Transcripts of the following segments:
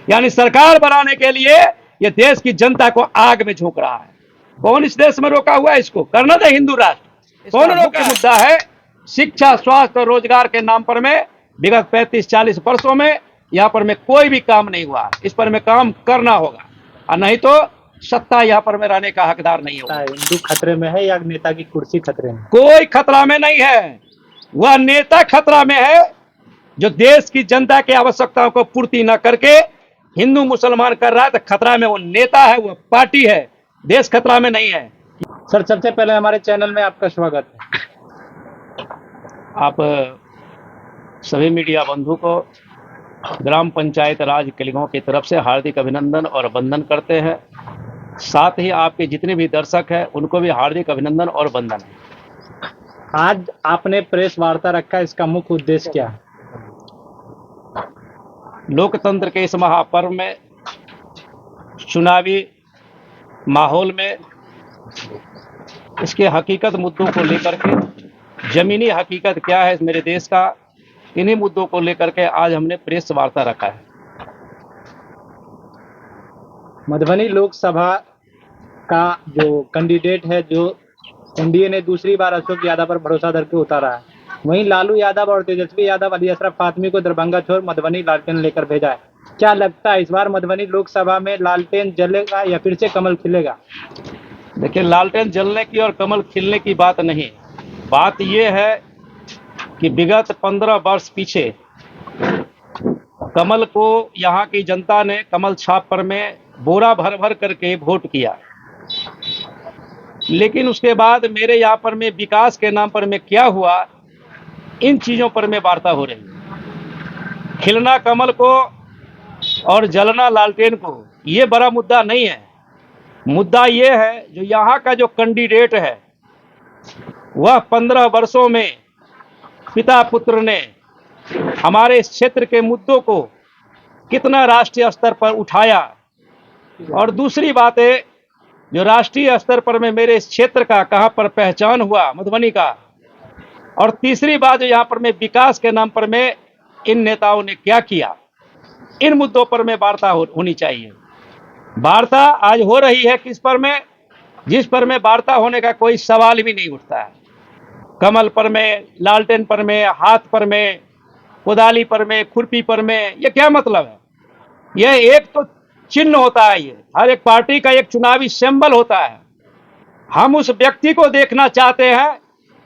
यानी सरकार बनाने के लिए ये देश की जनता को आग में झोंक रहा है। कौन इस देश में रोका हुआ है इसको? करना था हिंदू राष्ट्र। कौन रोका? मुद्दा है शिक्षा, स्वास्थ्य और रोजगार के नाम पर में विगत 35-40 वर्षों में यहाँ पर में कोई भी काम नहीं हुआ। इस पर में काम करना होगा और नहीं तो सत्ता यहाँ पर में रहने का हकदार नहीं होगा। हिंदू खतरे में है या नेता की कुर्सी खतरे में? कोई खतरा में नहीं है, वह नेता खतरा में है जो देश की जनता की आवश्यकताओं को पूर्ति न करके हिंदू मुसलमान कर रहा है। तो खतरा में वो नेता है, वो पार्टी है, देश खतरा में नहीं है। सर, सबसे पहले हमारे चैनल में आपका स्वागत है। आप सभी मीडिया बंधु को ग्राम पंचायत राज किलगांव की तरफ से हार्दिक अभिनंदन और वंदन करते हैं। साथ ही आपके जितने भी दर्शक हैं उनको भी हार्दिक अभिनंदन और वंदन है। आज आपने प्रेस वार्ता रखा, इसका मुख्य उद्देश्य क्या है? लोकतंत्र के इस महापर्व में, चुनावी माहौल में, इसके हकीकत मुद्दों को लेकर के, जमीनी हकीकत क्या है मेरे देश का, इन्हीं मुद्दों को लेकर के आज हमने प्रेस वार्ता रखा है। मधुबनी लोकसभा का जो कैंडिडेट है, जो एनडीए ने दूसरी बार अशोक यादव पर भरोसा करके उतारा है, वहीं लालू यादव और तेजस्वी यादव अली अशरफ फातमी को दरभंगा छोड़ मधुबनी लालटेन लेकर भेजा है। क्या लगता है इस बार मधुबनी लोकसभा में लालटेन जलेगा या फिर से कमल खिलेगा? देखिए, लालटेन जलने की और कमल खिलने की बात नहीं, बात यह है कि विगत 15 वर्ष पीछे कमल को यहाँ की जनता ने कमल छाप पर में बोरा भर भर करके वोट किया, लेकिन उसके बाद मेरे यहाँ पर में विकास के नाम पर में क्या हुआ, इन चीज़ों पर में वार्ता हो रही है। खिलना कमल को और जलना लालटेन को, ये बड़ा मुद्दा नहीं है। मुद्दा ये है जो यहाँ का जो कैंडिडेट है वह 15 वर्षों में पिता पुत्र ने हमारे इस क्षेत्र के मुद्दों को कितना राष्ट्रीय स्तर पर उठाया, और दूसरी बात है जो राष्ट्रीय स्तर पर में मेरे इस क्षेत्र का कहाँ पर पहचान हुआ मधुबनी का, और तीसरी बात जो यहाँ पर में विकास के नाम पर में इन नेताओं ने क्या किया, इन मुद्दों पर में वार्ता होनी चाहिए। वार्ता आज हो रही है किस पर में, जिस पर में वार्ता होने का कोई सवाल भी नहीं उठता है। कमल पर में, लालटेन पर में, हाथ पर में, कुदाली पर में, खुरपी पर में, ये क्या मतलब है? यह एक तो चिन्ह होता है, ये हर एक पार्टी का एक चुनावी सिंबल होता है। हम उस व्यक्ति को देखना चाहते हैं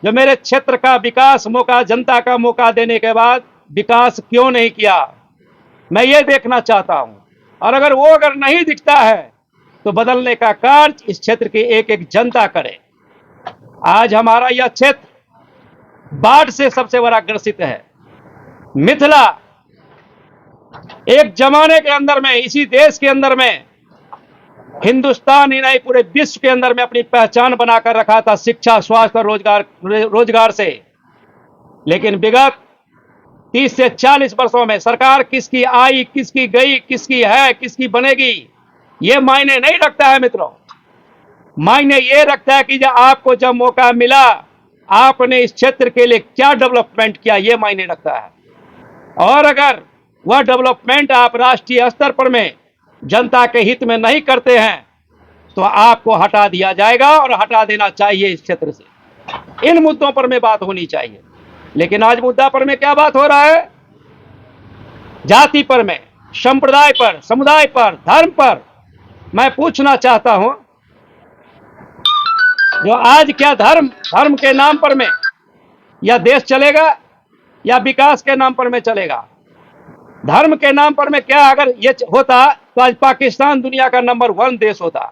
जो मेरे क्षेत्र का विकास मौका, जनता का मौका देने के बाद विकास क्यों नहीं किया, मैं ये देखना चाहता हूं। और अगर वो नहीं दिखता है तो बदलने का कार्य इस क्षेत्र की एक एक जनता करे। आज हमारा यह क्षेत्र बाढ़ से सबसे बड़ा ग्रसित है। मिथिला एक जमाने के अंदर में, इसी देश के अंदर में, हिंदुस्तान ही नहीं पूरे विश्व के अंदर में अपनी पहचान बनाकर रखा था शिक्षा, स्वास्थ्य और रोजगार से। लेकिन विगत 30 से 40 वर्षों में सरकार किसकी आई, किसकी गई, किसकी है, किसकी बनेगी, ये मायने नहीं रखता है मित्रों। मायने ये रखता है कि जब आपको जब मौका मिला आपने इस क्षेत्र के लिए क्या डेवलपमेंट किया, ये मायने रखता है। और अगर वह डेवलपमेंट आप राष्ट्रीय स्तर पर में जनता के हित में नहीं करते हैं तो आपको हटा दिया जाएगा, और हटा देना चाहिए इस क्षेत्र से। इन मुद्दों पर में बात होनी चाहिए। लेकिन आज मुद्दा पर में क्या बात हो रहा है? जाति पर में, संप्रदाय पर, समुदाय पर, धर्म पर। मैं पूछना चाहता हूं, जो आज क्या धर्म के नाम पर में या देश चलेगा या विकास के नाम पर में चलेगा? धर्म के नाम पर में क्या अगर ये होता तो आज पाकिस्तान दुनिया का नंबर 1 देश होता,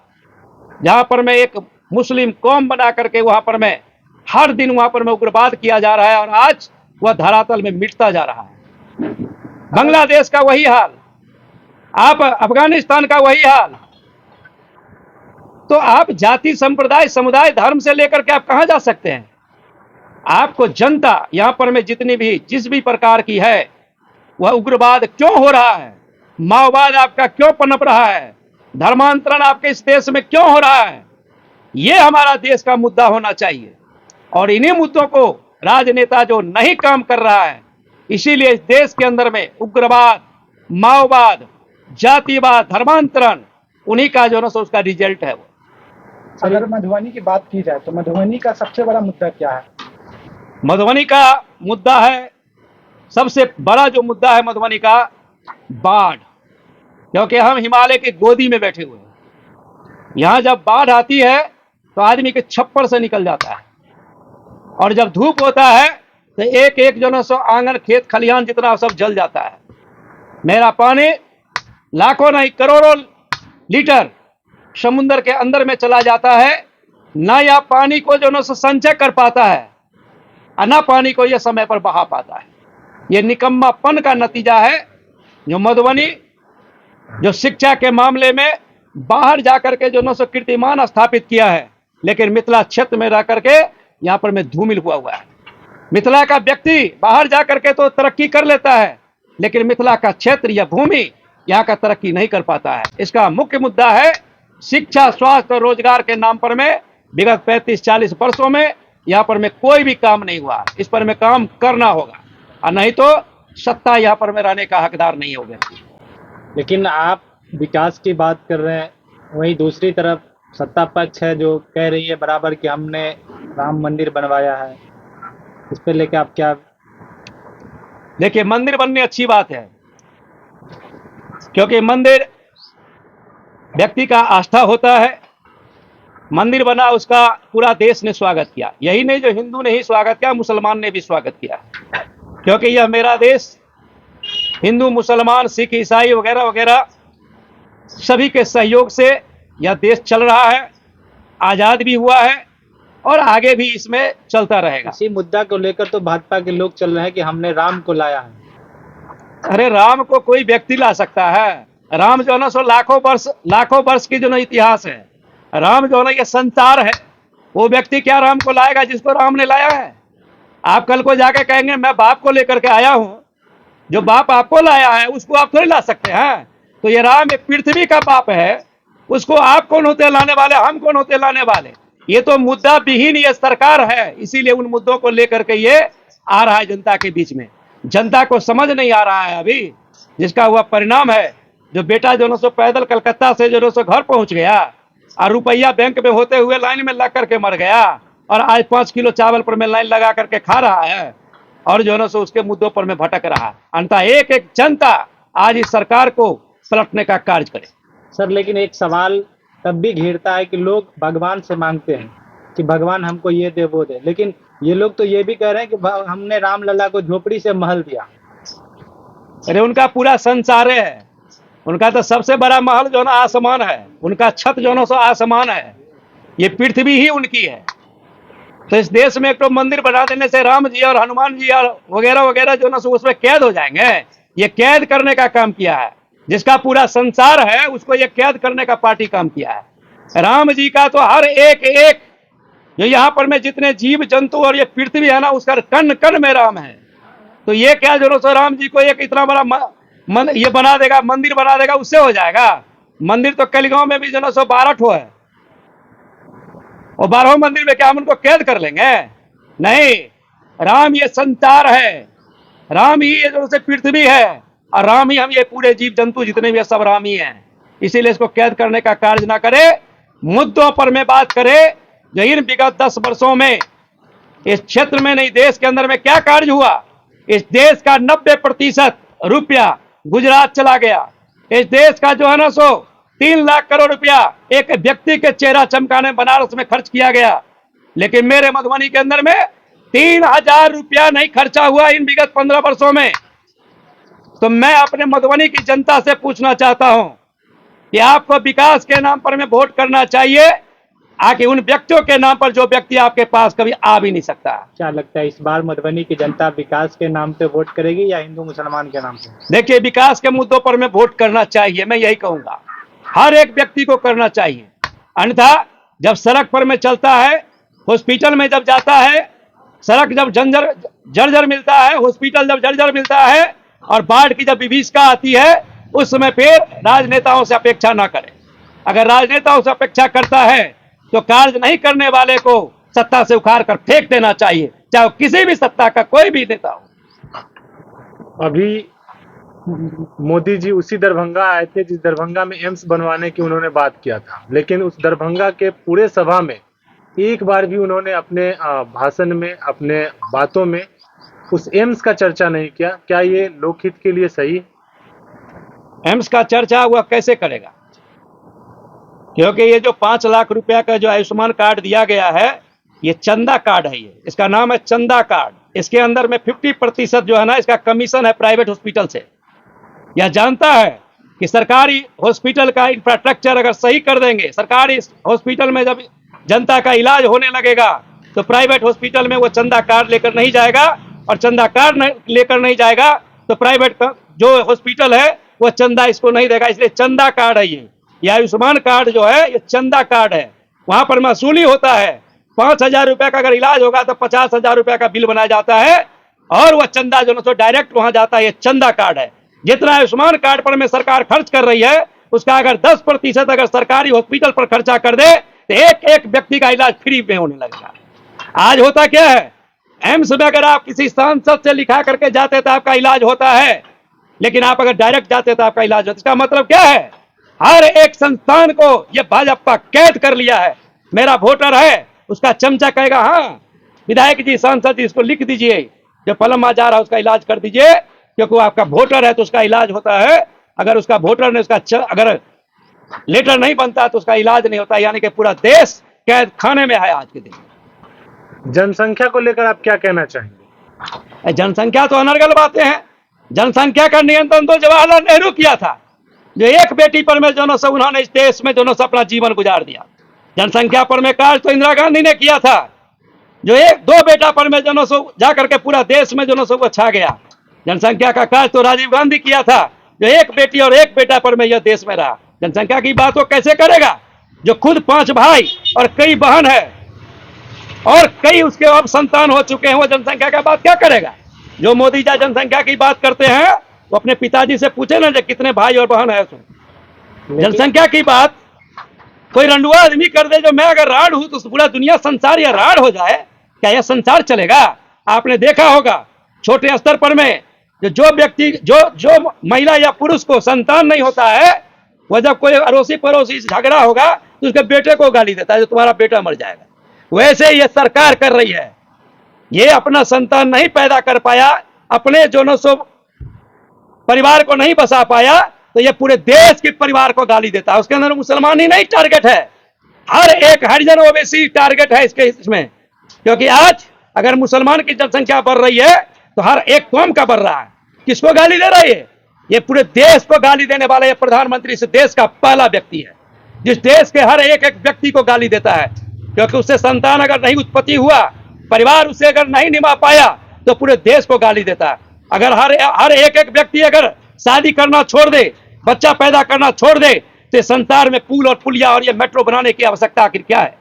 जहां पर में एक मुस्लिम कौम बना करके वहां पर में हर दिन वहां पर में उग्रवाद किया जा रहा है, और आज वह धरातल में मिटता जा रहा है। बांग्लादेश का वही हाल, आप अफगानिस्तान का वही हाल। तो आप जाति, संप्रदाय, समुदाय, धर्म से लेकर के आप कहां जा सकते हैं? आपको जनता यहां पर में जितनी भी जिस भी प्रकार की है, वह उग्रवाद क्यों हो रहा है, माओवाद आपका क्यों पनप रहा है, धर्मांतरण आपके इस देश में क्यों हो रहा है, ये हमारा देश का मुद्दा होना चाहिए। और इन्हीं मुद्दों को राजनेता जो नहीं काम कर रहा है, इसीलिए इस देश के अंदर में उग्रवाद, माओवाद, जातिवाद, धर्मांतरण, उन्हीं का जो है ना सो उसका रिजल्ट है वो। अगर मधुबनी की बात की जाए तो मधुबनी का सबसे बड़ा मुद्दा क्या है? मधुबनी का मुद्दा है, सबसे बड़ा जो मुद्दा है मधुबनी का, बाढ़। क्योंकि हम हिमालय की गोदी में बैठे हुए हैं। यहां जब बाढ़ आती है तो आदमी के छप्पर से निकल जाता है, और जब धूप होता है तो एक एक जो है सो आंगन, खेत खलिहान जितना सब जल जाता है। मेरा पानी लाखों नहीं करोड़ों लीटर समुद्र के अंदर में चला जाता है। ना यह पानी को जो है सो संचय कर पाता है, और ना पानी को यह समय पर बहा पाता है। यह निकम्मापन का नतीजा है जो मधुबनी जो शिक्षा के मामले में बाहर जाकर के जो है सो कीर्तिमान स्थापित किया है, लेकिन मिथिला क्षेत्र में रह करके यहाँ पर में धूमिल हुआ है। मिथिला का व्यक्ति बाहर जाकर के तो तरक्की कर लेता है, लेकिन मिथिला का क्षेत्र या भूमि यहाँ का तरक्की नहीं कर पाता है। इसका मुख्य मुद्दा है शिक्षा, स्वास्थ्य और रोजगार के नाम पर में विगत 35-40 वर्षों में यहाँ पर में कोई भी काम नहीं हुआ। इस पर में काम करना होगा, और नहीं तो सत्ता यहाँ पर में रहने का हकदार नहीं होगा। लेकिन आप विकास की बात कर रहे हैं, वहीं दूसरी तरफ सत्ता पक्ष है जो कह रही है बराबर कि हमने राम मंदिर बनवाया है। इस पे लेके आप क्या? देखिए, मंदिर बनने अच्छी बात है, क्योंकि मंदिर व्यक्ति का आस्था होता है। मंदिर बना, उसका पूरा देश ने स्वागत किया। यही नहीं जो हिंदू ने ही स्वागत किया, मुसलमान ने भी स्वागत किया, क्योंकि यह मेरा देश हिंदू, मुसलमान, सिख, ईसाई वगैरह वगैरह सभी के सहयोग से यह देश चल रहा है, आजाद भी हुआ है और आगे भी इसमें चलता रहेगा। इसी मुद्दा को लेकर तो भाजपा के लोग चल रहे हैं कि हमने राम को लाया है। अरे राम को कोई व्यक्ति ला सकता है? राम जो है ना सो लाखों वर्ष की जो ना इतिहास है। राम जो है ना ये संसार है। वो व्यक्ति क्या राम को लाएगा जिसको राम ने लाया है? आप कल को जाके कहेंगे मैं बाप को लेकर के आया हूं, जो बाप आपको लाया है उसको आप थोड़ी ला सकते हैं। तो ये राम एक पृथ्वी का बाप है, उसको आप कौन होते लाने वाले, हम कौन होते लाने वाले? ये तो मुद्दा विहीन ये सरकार है, इसीलिए उन मुद्दों को लेकर के ये आ रहा है जनता के बीच में। जनता को समझ नहीं आ रहा है अभी, जिसका हुआ परिणाम है जो बेटा जो सो पैदल कलकत्ता से जो सो घर पहुंच गया और रुपया बैंक में होते हुए लाइन में लग करके मर गया, और आज 5 किलो चावल पर में लाइन लगा करके खा रहा है, और जो है सो उसके मुद्दों पर में भटक रहा है। अंततः एक एक जनता आज इस सरकार को पलटने का कार्य करे। सर, लेकिन एक सवाल तब भी घेरता है कि लोग भगवान से मांगते हैं कि भगवान हमको ये दे वो दे, लेकिन ये लोग तो ये भी कह रहे हैं कि हमने रामलला को झोपड़ी से महल दिया। अरे उनका पूरा संसार है, उनका तो सबसे बड़ा महल जो ना आसमान है, उनका छत जो ना सो आसमान है, ये पृथ्वी ही उनकी है। तो इस देश में एक तो मंदिर बना देने से राम जी और हनुमान जी और वगैरह वगैरह जो ना सो उसमें कैद हो जाएंगे। ये कैद करने का काम किया है, जिसका पूरा संसार है उसको ये कैद करने का पार्टी काम किया है। राम जी का तो हर एक एक जो यहाँ पर में जितने जीव जंतु और ये पृथ्वी है ना, उसका कण कण में राम है। तो ये क्या जो सो राम जी को एक इतना बड़ा ये बना देगा, मंदिर बना देगा, उससे हो जाएगा? मंदिर तो कलिगांव में भी जो ना सो 12 ठो है, और 12 मंदिर में क्या हम उनको कैद कर लेंगे? नहीं, राम ये संसार है, राम ही ये जो से पृथ्वी है, और राम ही हम ये पूरे जीव जंतु जितने भी सब राम ही हैं। इसीलिए इसको कैद करने का कार्य ना करे, मुद्दों पर में बात करे। जो इन विगत 10 वर्षों में इस क्षेत्र में नहीं देश के अंदर में क्या कार्य हुआ? इस देश का 90% रुपया गुजरात चला गया। इस देश का जो है ना सो 3 लाख करोड़ रुपया एक व्यक्ति के चेहरा चमकाने बनारस में खर्च किया गया, लेकिन मेरे मधुबनी के अंदर में 3000 रुपया नहीं खर्चा हुआ इन विगत 15 वर्षों में। तो मैं अपने मधुबनी की जनता से पूछना चाहता हूं कि आपको विकास के नाम पर में वोट करना चाहिए, आके उन व्यक्तियों के नाम पर जो व्यक्ति आपके पास कभी आ भी नहीं सकता। क्या लगता है इस बार मधुबनी की जनता विकास के नाम पे वोट करेगी या हिंदू मुसलमान के नाम पे? देखिए, विकास के मुद्दों पर में वोट करना चाहिए, मैं यही कहूंगा, हर एक व्यक्ति को करना चाहिए। अन्यथा जब सड़क पर में चलता है, हॉस्पिटल में जब जाता है, सड़क जब जर्जर मिलता है, हॉस्पिटल जब जर्जर मिलता है, और बाढ़ की जब विभीषिका आती है, उस समय फिर राजनेताओं से अपेक्षा ना करें। अगर राजनेताओं से अपेक्षा करता है तो कार्य नहीं करने वाले को सत्ता से उखाड़ कर फेंक देना चाहिए, चाहे किसी भी सत्ता का कोई भी नेता हो। अभी मोदी जी उसी दरभंगा आए थे जिस दरभंगा में एम्स बनवाने की उन्होंने बात किया था, लेकिन उस दरभंगा के पूरे सभा में एक बार भी उन्होंने अपने भाषण में, अपने बातों में उस एम्स का चर्चा नहीं किया। क्या ये लोकहित के लिए सही है? एम्स का चर्चा वह कैसे करेगा? क्योंकि ये जो 5 लाख रुपया का जो आयुष्मान कार्ड दिया गया है, ये चंदा कार्ड है। ये इसका नाम है चंदा कार्ड। इसके अंदर में 50% जो है ना, इसका कमीशन है प्राइवेट हॉस्पिटल से। यह जानता है कि सरकारी हॉस्पिटल का इंफ्रास्ट्रक्चर अगर सही कर देंगे, सरकारी हॉस्पिटल में जब जनता का इलाज होने लगेगा तो प्राइवेट हॉस्पिटल में वो चंदा कार्ड लेकर नहीं जाएगा, और चंदा कार्ड लेकर नहीं जाएगा तो प्राइवेट जो हॉस्पिटल है वो चंदा इसको नहीं देगा। इसलिए चंदा कार्ड है ये आयुष्मान कार्ड जो है ये चंदा कार्ड है। वहां पर वसूली होता है। 5,000 रुपया का अगर इलाज होगा तो 50,000 रुपया का बिल बनाया जाता है, और वह चंदा जो है डायरेक्ट वहां जाता है। ये चंदा कार्ड है। जितना आयुष्मान कार्ड पर में सरकार खर्च कर रही है, उसका अगर 10% अगर सरकारी हॉस्पिटल पर खर्चा कर दे तो एक एक व्यक्ति का इलाज फ्री में होने लगेगा। आज होता क्या है, एम्स में अगर आप किसी सांसद से लिखा करके जाते तो आपका इलाज होता है, लेकिन आप अगर डायरेक्ट जाते तो आपका इलाज होता। इसका मतलब क्या है, हर एक संस्थान को यह भाजपा कैद कर लिया है। मेरा वोटर है, उसका चमचा कहेगा हाँ विधायक जी, सांसद जी, इसको लिख दीजिए, जो पलमा जा रहा है उसका इलाज कर दीजिए, क्योंकि वो आपका वोटर है तो उसका इलाज होता है। अगर उसका वोटर ने उसका अगर लेटर नहीं बनता तो उसका इलाज नहीं होता। यानी कि पूरा देश कैद खाने में है आज के दिन। जनसंख्या को लेकर आप क्या कहना चाहेंगे? जनसंख्या तो अनर्गल बातें हैं। जनसंख्या का नियंत्रण तो जवाहरलाल नेहरू किया था, जो एक बेटी पर में जो सब उन्होंने इस देश में जो सब अपना जीवन गुजार दिया। जनसंख्या पर में कार्य तो इंदिरा गांधी ने किया था, जो 1-2 बेटा पर में जो सब जाकर के पूरा देश में जो सब छा गया। जनसंख्या का कार्य तो राजीव गांधी किया था, जो एक बेटी और एक बेटा पर में यह देश में रहा। जनसंख्या की बात वो कैसे करेगा, जो खुद 5 भाई और कई बहन है और कई उसके अब संतान हो चुके हैं, वो जनसंख्या का बात क्या करेगा? जो मोदी जी जनसंख्या की बात करते हैं वो अपने पिताजी से पूछे ना, जो कितने भाई और बहन है। जनसंख्या की बात कोई रंडुआ आदमी कर दे, जो मैं अगर राड हूं तो पूरा दुनिया संसार या राड हो जाए, क्या यह संसार चलेगा? आपने देखा होगा छोटे स्तर पर में जो व्यक्ति जो महिला या पुरुष को संतान नहीं होता है, वह जब कोई अड़ोसी पड़ोसी झगड़ा होगा तो उसके बेटे को गाली देता है, जो तुम्हारा बेटा मर जाएगा। वैसे ये सरकार कर रही है। ये अपना संतान नहीं पैदा कर पाया, अपने जो सो परिवार को नहीं बसा पाया, तो ये पूरे देश के परिवार को गाली देता है। उसके अंदर मुसलमान ही नहीं टारगेट है, हर एक हरिजन ओबीसी टारगेट है इसमें। क्योंकि आज अगर मुसलमान की जनसंख्या बढ़ रही है तो हर एक कौम का बढ़ रहा है। किसको गाली दे रही है? ये पूरे देश को गाली देने वाला ये प्रधानमंत्री इस देश का पहला व्यक्ति है, जिस देश के हर एक व्यक्ति को गाली देता है। क्योंकि उससे संतान अगर नहीं उत्पत्ति हुआ, परिवार उसे अगर नहीं निभा पाया, तो पूरे देश को गाली देता है। अगर हर एक व्यक्ति अगर शादी करना छोड़ दे, बच्चा पैदा करना छोड़ दे, तो संसार में पुल और पुलिया और ये मेट्रो बनाने की आवश्यकता आखिर क्या है?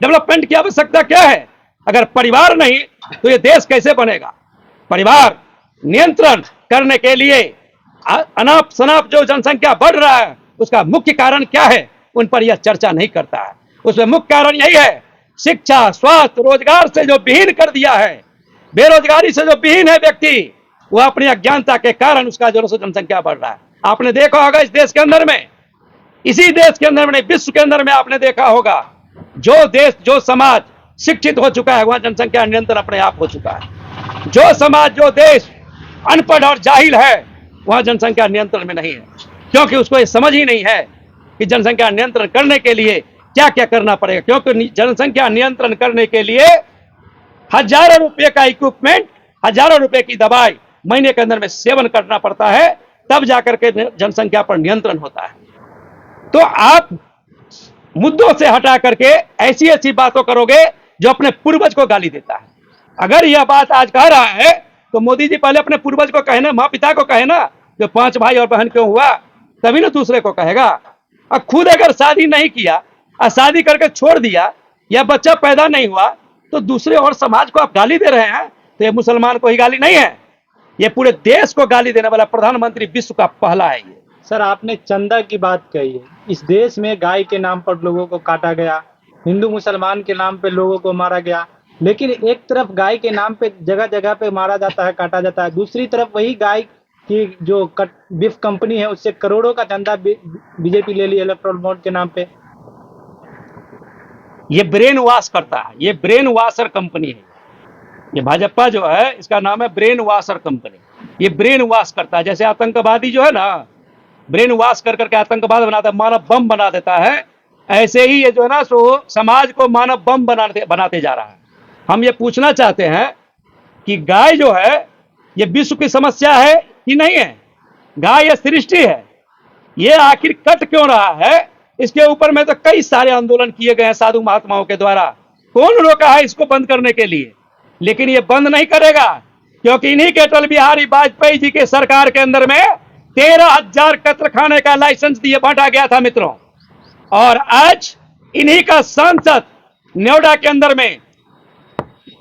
डेवलपमेंट की आवश्यकता क्या है? अगर परिवार नहीं तो ये देश कैसे बनेगा? परिवार नियंत्रण करने के लिए अनाप शनाप जो जनसंख्या बढ़ रहा है, उसका मुख्य कारण क्या है? उन पर यह चर्चा नहीं करता है। उसमें मुख्य कारण यही है, शिक्षा, स्वास्थ्य, रोजगार से जो विहीन कर दिया है, बेरोजगारी से जो विहीन है व्यक्ति, वह अपनी अज्ञानता के कारण उसका जो जनसंख्या बढ़ रहा है। आपने देखा होगा इस देश के अंदर में, इसी देश के अंदर में, विश्व के अंदर में आपने देखा होगा, जो देश जो समाज शिक्षित हो चुका है वहां जनसंख्या नियंत्रण अपने आप हो चुका है। जो समाज जो देश अनपढ़ और जाहिल है वहां जनसंख्या नियंत्रण में नहीं है, क्योंकि उसको ये समझ ही नहीं है कि जनसंख्या नियंत्रण करने के लिए क्या क्या करना पड़ेगा। क्योंकि जनसंख्या नियंत्रण करने के लिए हजारों रुपए का इक्विपमेंट, हजारों रुपए की दवाई महीने के अंदर में सेवन करना पड़ता है, तब जाकर के जनसंख्या पर नियंत्रण होता है। तो आप मुद्दों से हटा करके ऐसी ऐसी बातों करोगे जो अपने पूर्वज को गाली देता है। अगर यह बात आज कह रहा है तो मोदी जी पहले अपने पूर्वज को कहे ना, माँ पिता को कहे ना, जो 5 भाई और बहन क्यों हुआ, तभी ना दूसरे को कहेगा। और खुद अगर शादी नहीं किया और शादी करके छोड़ दिया या बच्चा पैदा नहीं हुआ, तो दूसरे और समाज को आप गाली दे रहे हैं, तो ये मुसलमान को ही गाली नहीं है, ये पूरे देश को गाली देने वाला प्रधानमंत्री विश्व का पहला है। ये सर, आपने चंदा की बात कही है। इस देश में गाय के नाम पर लोगों को काटा गया, हिंदू मुसलमान के नाम पे लोगों को मारा गया, लेकिन एक तरफ गाय के नाम पे जगह जगह पे मारा जाता है, काटा जाता है, दूसरी तरफ वही गाय कि जो बिफ कंपनी है उससे करोड़ों का धंधा बीजेपी ले लिया इलेक्ट्रल बॉन्ड के नाम पे। ये ब्रेन वॉश करता है, ये ब्रेन वॉशर कंपनी है। ये भाजपा जो है इसका नाम है ब्रेन वॉशर कंपनी। ये ब्रेन वॉश करता है, जैसे आतंकवादी जो है ना ब्रेन वॉश कर करके आतंकवाद बनाता है, मानव बम बना देता है, ऐसे ही ये जो है ना सो समाज को मानव बम बनाते जा रहा है। हम ये पूछना चाहते हैं कि गाय जो है ये विश्व की समस्या है कि नहीं है? गाय ये सृष्टि है, ये आखिर कट क्यों रहा है? इसके ऊपर में तो कई सारे आंदोलन किए गए हैं साधु महात्माओं के द्वारा। कौन रोका है इसको बंद करने के लिए? लेकिन ये बंद नहीं करेगा, क्योंकि इन्हीं के अटल बिहारी वाजपेयी जी के सरकार के अंदर में 13,000 कत्लखाने का लाइसेंस दिए बांटा गया था मित्रों। और आज इन्हीं का सांसद नोएडा के अंदर में,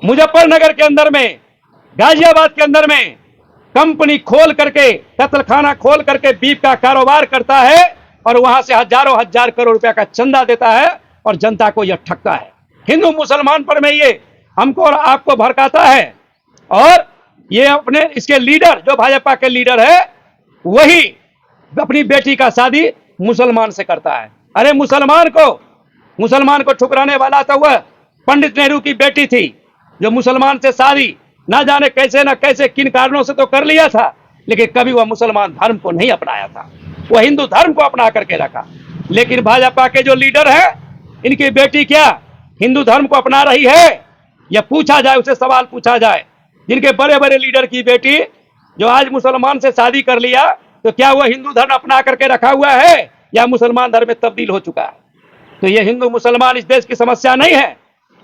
मुजफ्फरनगर के अंदर में, गाजियाबाद के अंदर में कंपनी खोल करके, कत्लखाना खोल करके बीफ का कारोबार करता है और वहां से हजारों हजार करोड़ रुपया का चंदा देता है और जनता को यह ठगता है। हिंदू मुसलमान पर में ये हमको और आपको भड़काता है। और ये अपने इसके लीडर जो भाजपा के लीडर है वही अपनी बेटी का शादी मुसलमान से करता है। अरे मुसलमान को ठुकराने वाला तो वह पंडित नेहरू की बेटी थी जो मुसलमान से शादी ना जाने कैसे ना कैसे किन कारणों से तो कर लिया था, लेकिन कभी वह मुसलमान धर्म को नहीं अपनाया था, वह हिंदू धर्म को अपना करके रखा। लेकिन भाजपा के जो लीडर है इनकी बेटी क्या हिंदू धर्म को अपना रही है? यह पूछा जाए, उसे सवाल पूछा जाए। जिनके बड़े बड़े लीडर की बेटी जो आज मुसलमान से शादी कर लिया, तो क्या वह हिंदू धर्म अपना करके रखा हुआ है या मुसलमान धर्म में तब्दील हो चुका है? तो यह हिंदू मुसलमान इस देश की समस्या नहीं है,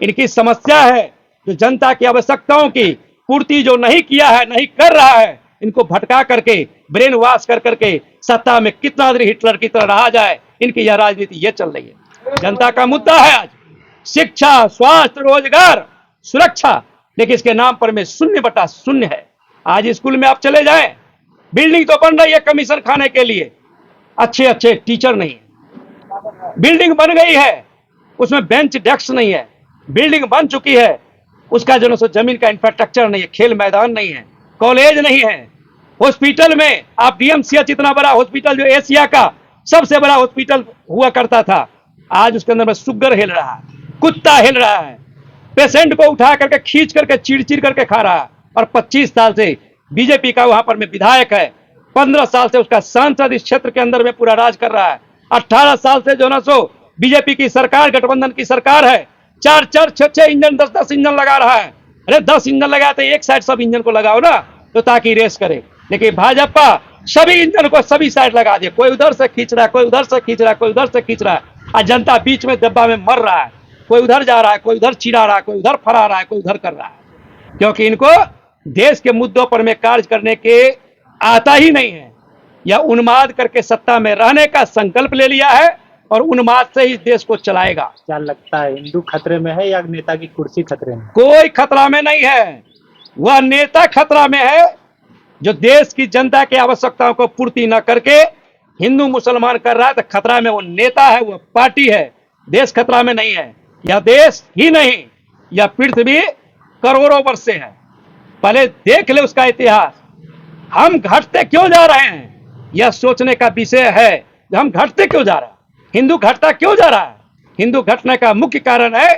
इनकी समस्या है जो जनता की आवश्यकताओं की पूर्ति जो नहीं किया है, नहीं कर रहा है, इनको भटका करके ब्रेन वॉश कर करके सत्ता में कितना देर हिटलर की तरह रहा जाए, इनकी यह राजनीति ये चल रही है। जनता का मुद्दा है आज शिक्षा, स्वास्थ्य, रोजगार, सुरक्षा, लेकिन इसके नाम पर में 0/0 है। आज स्कूल में आप चले जाएं, बिल्डिंग तो बन रही है कमीशन खाने के लिए, अच्छे अच्छे टीचर नहीं है। बिल्डिंग बन गई है, उसमें बेंच डेस्क नहीं है, बिल्डिंग बन चुकी है, उसका जो है जमीन का इंफ्रास्ट्रक्चर नहीं है, खेल मैदान नहीं है, कॉलेज नहीं है। हॉस्पिटल में आप डीएमसीएच इतना बड़ा हॉस्पिटल जो एशिया का सबसे बड़ा हॉस्पिटल हुआ करता था, आज उसके अंदर में सुगर हिल रहा है, कुत्ता हिल रहा है, पेशेंट को उठा करके खींच करके चिड़ करके खा रहा है। और 25 साल से बीजेपी का वहां पर में विधायक है, 15 साल से उसका सांसद इस क्षेत्र के अंदर में पूरा राज कर रहा है, 18 साल से जो ना सो बीजेपी की सरकार, गठबंधन की सरकार है, 4-4, 6-6 इंजन, 10-10 इंजन लगा रहा है। अरे 10 इंजन लगाया तो एक साइड सब इंजन को लगाओ ना, तो ताकि रेस करे। लेकिन भाजपा सभी इंजन को सभी साइड लगा दे, कोई उधर से खींच रहा है, कोई उधर से खींच रहा है, कोई उधर से खींच रहा है, और जनता बीच में डब्बा में मर रहा है। कोई उधर जा रहा है, कोई उधर चिढ़ा रहा है, कोई उधर फरा रहा है, कोई उधर कर रहा है, क्योंकि इनको देश के मुद्दों पर में कार्य करने के आता ही नहीं है। या उन्माद करके सत्ता में रहने का संकल्प ले लिया है और उन्माद से ही देश को चलाएगा। क्या लगता है हिंदू खतरे में है या नेता की कुर्सी खतरे में? कोई खतरा में नहीं है, वह नेता खतरा में है जो देश की जनता की आवश्यकताओं को पूर्ति न करके हिंदू मुसलमान कर रहा है। तो खतरा में वो नेता है, वो पार्टी है, देश खतरा में नहीं है। यह देश ही नहीं, यह पृथ्वी करोड़ों वर्ष से है। पहले देख ले उसका इतिहास। हम घटते क्यों जा रहे हैं, यह सोचने का विषय है। हम घटते क्यों जा रहे हैं, हिंदू घटता क्यों जा रहा है? हिंदू घटने का मुख्य कारण है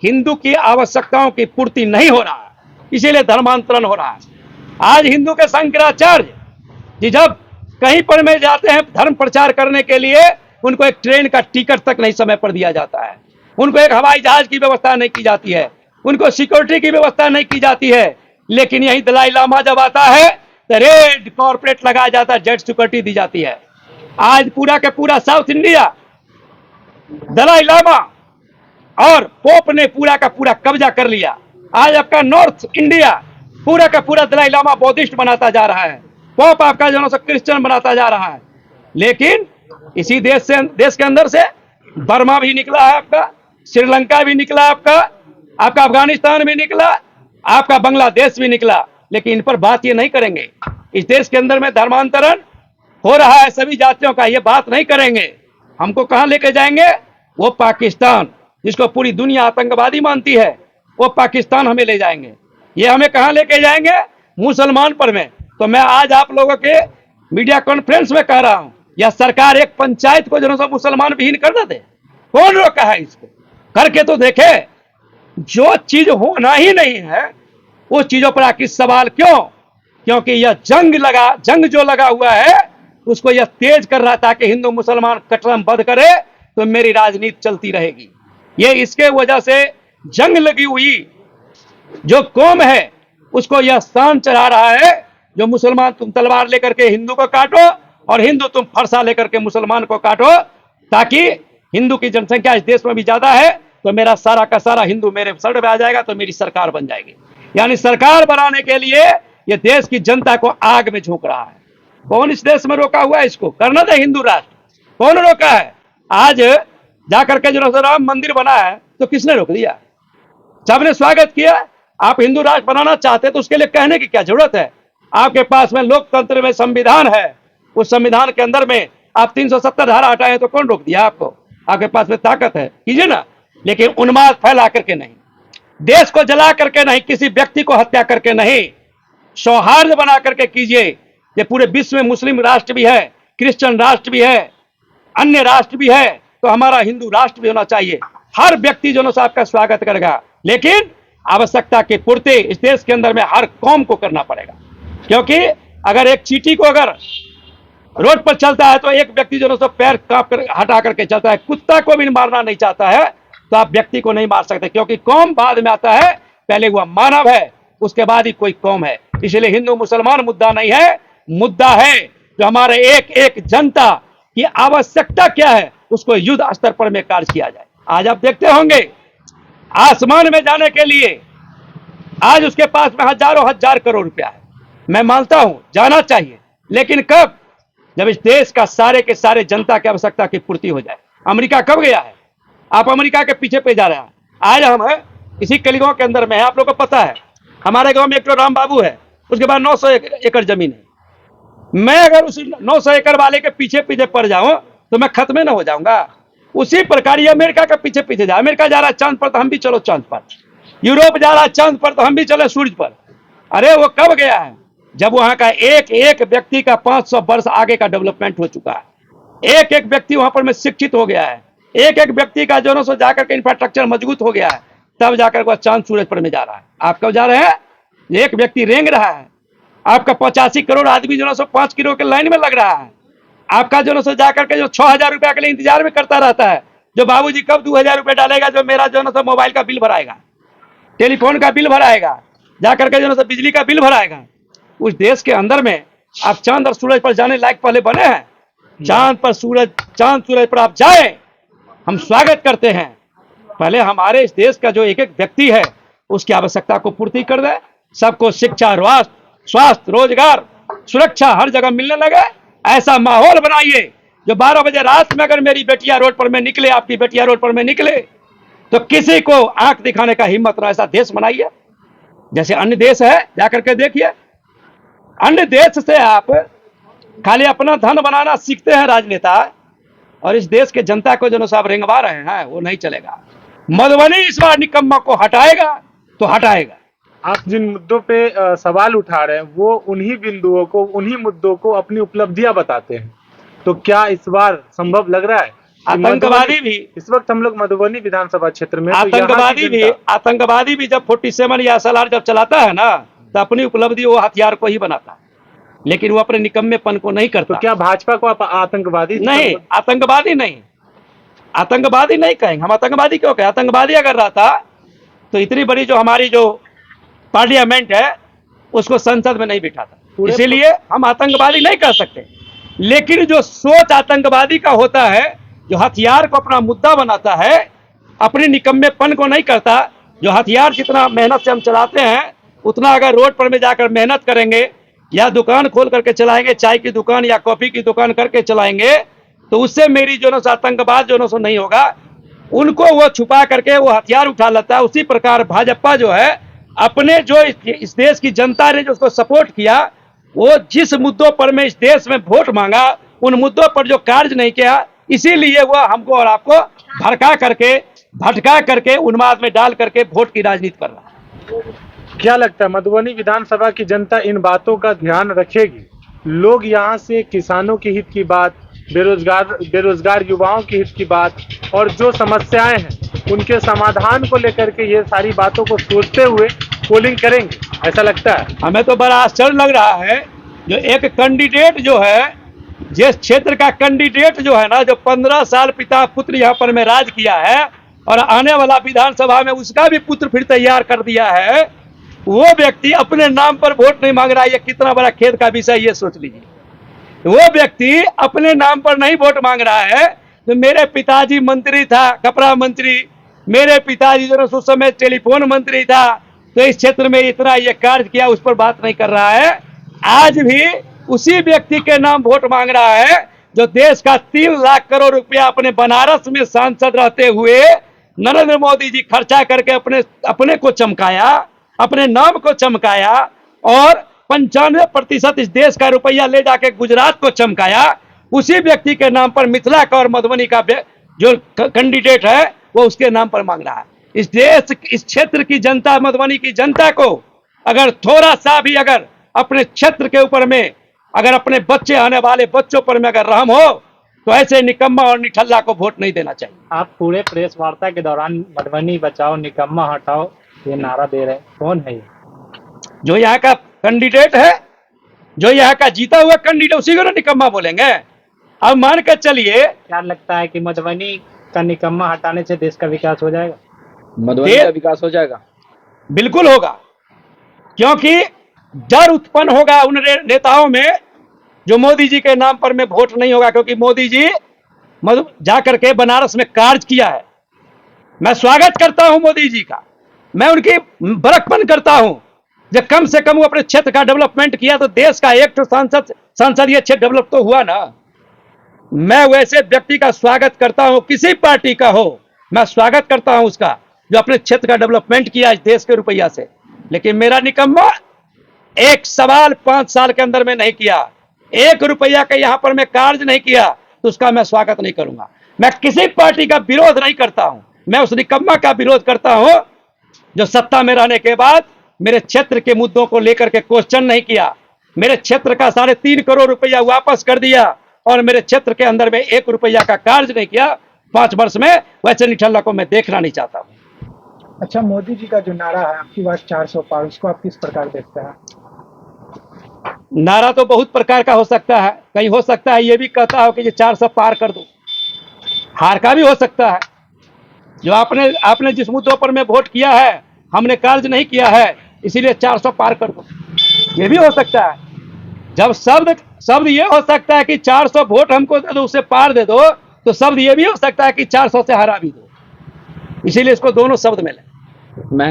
हिंदू की आवश्यकताओं की पूर्ति नहीं हो रहा है, इसीलिए धर्मांतरण हो रहा है। आज हिंदू के शंकराचार्य जी जब कहीं पर में जाते हैं धर्म प्रचार करने के लिए, उनको एक ट्रेन का टिकट तक नहीं समय पर दिया जाता है, उनको एक हवाई जहाज की व्यवस्था नहीं की जाती है, उनको सिक्योरिटी की व्यवस्था नहीं की जाती है। लेकिन यही दलाई लामा जब आता है तो रेड कॉर्पोरेट लगाया जाता है, जेट सिक्योरिटी दी जाती है। आज पूरा का पूरा साउथ इंडिया दलाई लामा और पोप ने पूरा का पूरा कब्जा कर लिया। आज आपका नॉर्थ इंडिया पूरा का पूरा दलाई लामा बौद्धिस्ट बनाता जा रहा है, पोप आपका जो है क्रिश्चियन बनाता जा रहा है। लेकिन इसी देश के अंदर से बर्मा भी निकला है, आपका श्रीलंका भी निकला, आपका अफगानिस्तान भी निकला, आपका बांग्लादेश भी निकला। लेकिन इन पर बात ये नहीं करेंगे। इस देश के अंदर में धर्मांतरण हो रहा है सभी जातियों का, ये बात नहीं करेंगे। हमको कहां लेके जाएंगे? वो पाकिस्तान जिसको पूरी दुनिया आतंकवादी मानती है, वो पाकिस्तान हमें ले जाएंगे। ये हमें कहां लेके जाएंगे? मुसलमान पर में। तो मैं आज आप लोगों के मीडिया कॉन्फ्रेंस में कह रहा हूं, या सरकार एक पंचायत को जो मुसलमान विहीन कर दे? कौन रोका है इसको? करके तो देखे। जो चीज होना ही नहीं है उस चीजों पर आखिर सवाल क्यों? क्योंकि यह जंग जो लगा हुआ है उसको यह तेज कर रहा था कि हिंदू मुसलमान कटरम बंद करे तो मेरी राजनीति चलती रहेगी। ये इसके वजह से जंग लगी हुई जो कौम है उसको यह शान चढ़ा रहा है, जो मुसलमान तुम तलवार लेकर के हिंदू को काटो और हिंदू तुम फरसा लेकर के मुसलमान को काटो, ताकि हिंदू की जनसंख्या इस देश में भी ज्यादा है तो मेरा सारा का सारा हिंदू मेरे सर पे आ जाएगा तो मेरी सरकार बन जाएगी। यानी सरकार बनाने के लिए ये देश की जनता को आग में झोंक रहा है। कौन इस देश में रोका हुआ है इसको? करना था हिंदू राष्ट्र। कौन रोका है? आज जाकर के जो राम मंदिर बना है तो किसने रोक दिया? सबने स्वागत किया। आप हिंदू राष्ट्र बनाना चाहते तो उसके लिए कहने की क्या जरूरत है? आपके पास में लोकतंत्र में संविधान है, उस संविधान के अंदर में आप 370 धारा हटाए तो कौन रोक दिया आपको? आपके पास में ताकत है, कीजिए ना। लेकिन उन्माद फैला करके नहीं, देश को जला करके नहीं, किसी व्यक्ति को हत्या करके नहीं, सौहार्द बना करके कीजिए। ये पूरे विश्व में मुस्लिम राष्ट्र भी है, क्रिश्चियन राष्ट्र भी है, अन्य राष्ट्र भी है, तो हमारा हिंदू राष्ट्र भी होना चाहिए। हर व्यक्ति जो है आपका स्वागत करेगा, लेकिन आवश्यकता की पूर्ति इस देश के अंदर में हर कौम को करना पड़ेगा। क्योंकि अगर एक चींटी को अगर रोड पर चलता है तो एक व्यक्ति जो है पैर कांप कर हटा करके चलता है, कुत्ता को भी मारना नहीं चाहता है तो आप व्यक्ति को नहीं मार सकते, क्योंकि कौम बाद में आता है, पहले वह मानव है उसके बाद ही कोई कौम है। इसलिए हिंदू मुसलमान मुद्दा नहीं है, मुद्दा है जो हमारे एक एक जनता की आवश्यकता क्या है उसको युद्ध स्तर पर में कार्य किया जाए। आज आप देखते होंगे आसमान में जाने के लिए आज उसके पास में हजारों हजार करोड़ रुपया है। मैं मानता हूं जाना चाहिए, लेकिन कब? जब इस देश का सारे के सारे जनता की आवश्यकता की पूर्ति हो जाए। अमेरिका कब गया है? आप अमेरिका के पीछे जा रहे हैं। आज हम है इसी कलीगांव के अंदर में है, आप लोगों को पता है हमारे गांव में एक तो राम बाबू है, उसके बाद 900 एकड़ जमीन है। मैं अगर उस 900 एकड़ वाले के पीछे पड़ जाऊं तो मैं खत्म न हो जाऊंगा। उसी प्रकार ये अमेरिका के पीछे जाए। अमेरिका जा रहा है चांद पर तो हम भी चलो चांद पर, यूरोप जा रहा है चांद पर तो हम भी चले सूरज पर। अरे वो कब गया है? जब वहां का एक एक व्यक्ति का 500 वर्ष आगे का डेवलपमेंट हो चुका है, एक एक व्यक्ति वहां पर में शिक्षित हो गया है, एक एक व्यक्ति का जो है जाकर के इंफ्रास्ट्रक्चर मजबूत हो गया है, तब जाकर वह चांद सूरज पर में जा रहा है। आप कब जा रहे हैं? एक व्यक्ति रेंग रहा है, आपका 85 करोड़ आदमी जो है 5 किलो के लाइन में लग रहा है, आपका जो है जाकर के जो 6000 रुपया के लिए इंतजार में करता रहता है, जो बाबूजी कब 2000 रुपया डालेगा, जो मेरा जो है मोबाइल का बिल भराएगा, टेलीफोन का बिल भराएगा, जाकर के जो है बिजली का बिल भराएगा। उस देश के अंदर में आप चांद और सूरज पर जाने लायक पहले बने हैं? चांद सूरज पर आप जाए, हम स्वागत करते हैं। पहले हमारे इस देश का जो एक एक व्यक्ति है उसकी आवश्यकता को पूर्ति कर दे, सबको शिक्षा, स्वास्थ्य, रोजगार, सुरक्षा हर जगह मिलने लगे। ऐसा माहौल बनाइए जो 12 बजे रात में अगर मेरी बेटियां रोड पर में निकले, आपकी बेटियां रोड पर में निकले तो किसी को आंख दिखाने का हिम्मत ना, ऐसा देश बनाइए। जैसे अन्य देश है जाकर के देखिए, अन्य देश से आप खाली अपना धन बनाना सीखते हैं राजनेता, और इस देश के जनता को जो आप रेंगवा रहे हैं वो नहीं चलेगा। मधुबनी इस बार निकम्मा को हटाएगा तो हटाएगा। आप जिन मुद्दों पे सवाल उठा रहे हैं वो उन्हीं बिंदुओं को, उन्हीं मुद्दों को अपनी उपलब्धियां बताते हैं, तो क्या इस बार संभव लग रहा है? आतंकवादी भी इस वक्त हम लोग मधुबनी विधानसभा क्षेत्र में, आतंकवादी भी जब 47 या SLR जब चलाता है ना तो अपनी उपलब्धि वो हथियार को ही बनाता है, लेकिन वो अपने निकम्मेपन को नहीं करता। तो क्या भाजपा को आप आतंकवादी नहीं, आतंकवादी नहीं कहेंगे हम। आतंकवादी क्यों कहें? आतंकवादी अगर रहता तो इतनी बड़ी जो हमारी जो पार्लियामेंट है उसको संसद में नहीं बिठाता। इसीलिए हम आतंकवादी नहीं कह सकते, लेकिन जो सोच आतंकवादी का होता है, जो हथियार को अपना मुद्दा बनाता है, अपने निकम्मेपन को नहीं करता। जो हथियार जितना मेहनत से हम चलाते हैं उतना अगर रोड पर में जाकर मेहनत करेंगे या दुकान खोल करके चलाएंगे, चाय की दुकान या कॉफी की दुकान करके चलाएंगे, तो उससे मेरी जो है आतंकवाद जो है नहीं होगा। उनको वो छुपा करके वो हथियार उठा लेता है। उसी प्रकार भाजपा जो है अपने जो इस देश की जनता ने जो उसको सपोर्ट किया, वो जिस मुद्दों पर में इस देश में वोट मांगा उन मुद्दों पर जो कार्य नहीं किया, इसीलिए वो हमको और आपको भटका करके उन्माद में डाल करके वोट की राजनीति कर रहा है। क्या लगता है मधुबनी विधानसभा की जनता इन बातों का ध्यान रखेगी? लोग यहाँ से किसानों के हित की बात, बेरोजगार युवाओं के हित की बात और जो समस्याएं हैं उनके समाधान को लेकर के ये सारी बातों को सोचते हुए पोलिंग करेंगे, ऐसा लगता है। हमें तो बड़ा आश्चर्य लग रहा है, जो एक कैंडिडेट जो है, जिस क्षेत्र का कैंडिडेट जो है ना, जो 15 साल पिता पुत्र यहाँ पर में राज किया है और आने वाला विधानसभा में उसका भी पुत्र फिर तैयार कर दिया है, वो व्यक्ति अपने नाम पर वोट नहीं मांग रहा है। ये कितना बड़ा खेद का विषय, ये सोच लीजिए। वो व्यक्ति अपने नाम पर नहीं वोट मांग रहा है। तो मेरे पिताजी मंत्री था, कपड़ा मंत्री, मेरे पिताजी जो उस समय टेलीफोन मंत्री था, तो इस क्षेत्र में इतना ये कार्य किया, उस पर बात नहीं कर रहा है। आज भी उसी व्यक्ति के नाम वोट मांग रहा है जो देश का 3 लाख करोड़ रुपया अपने बनारस में सांसद रहते हुए नरेंद्र मोदी जी खर्चा करके अपने को चमकाया, अपने नाम को चमकाया और 95% इस देश का रुपया ले जाके गुजरात को चमकाया। उसी व्यक्ति के नाम पर मिथिला का और मधुबनी का जो कैंडिडेट है वो उसके नाम पर मांग रहा है। इस देश, इस क्षेत्र की जनता, मधुबनी की जनता को अगर थोड़ा सा भी अगर अपने क्षेत्र के ऊपर में, अगर अपने बच्चे, आने वाले बच्चों पर में अगर रहम हो, तो ऐसे निकम्मा और निठल्ला को वोट नहीं देना चाहिए। आप पूरे प्रेस वार्ता के दौरान मधुबनी बचाओ निकम्मा हटाओ ये नारा दे रहे हैं, कौन है ये? जो यहाँ का कैंडिडेट है, जो यहाँ का जीता हुआ कैंडिडेट, उसी को ना निकम्मा बोलेंगे। अब मान कर चलिए, क्या लगता है कि मधुबनी का निकम्मा हटाने से देश का विकास हो जाएगा? मधुबनी का विकास हो जाएगा, बिल्कुल होगा, क्योंकि डर उत्पन्न होगा उन नेताओं में जो मोदी जी के नाम पर में वोट नहीं होगा। क्योंकि मोदी जी जाकर के बनारस में कार्य किया है। मैं स्वागत करता हूं मोदी जी का, मैं उनकी बरकपन करता हूं। जब कम से कम वो अपने क्षेत्र का डेवलपमेंट किया तो देश का एक तो संसदीय क्षेत्र डेवलप तो हुआ ना। मैं वैसे व्यक्ति का स्वागत करता हूं, किसी पार्टी का हो, मैं स्वागत करता हूं उसका जो अपने क्षेत्र का डेवलपमेंट किया इस देश के रुपया से। लेकिन मेरा निकम्मा एक सवाल 5 साल के अंदर में नहीं किया, 1 रुपया का यहां पर मैं कार्य नहीं किया, तो उसका मैं स्वागत नहीं करूंगा। मैं किसी पार्टी का विरोध नहीं करता हूं, मैं उस निकम्मा का विरोध करता हूं जो सत्ता में रहने के बाद मेरे क्षेत्र के मुद्दों को लेकर के क्वेश्चन नहीं किया, मेरे क्षेत्र का 3.5 करोड़ रुपया वापस कर दिया और मेरे क्षेत्र के अंदर में 1 रुपया का कार्य नहीं किया 5 वर्ष में। वैसे निठल्ला को मैं देखना नहीं चाहता हूं। अच्छा, मोदी जी का जो नारा है आपकी बात 400 पार, उसको आप किस प्रकार देखते हैं? नारा तो बहुत प्रकार का हो सकता है। कहीं हो सकता है ये भी कहता हो कि ये 400 पार कर दो, हार का भी हो सकता है। जो आपने जिस मुद्दों पर में वोट किया है, हमने कार्य नहीं किया है, इसीलिए 400 पार कर दो, ये भी हो सकता है। जब शब्द ये हो सकता है कि 400 वोट हमको दे दो, उससे पार दे दो, तो शब्द ये भी हो सकता है कि 400 से हरा भी दो। इसीलिए इसको दोनों शब्द में लें,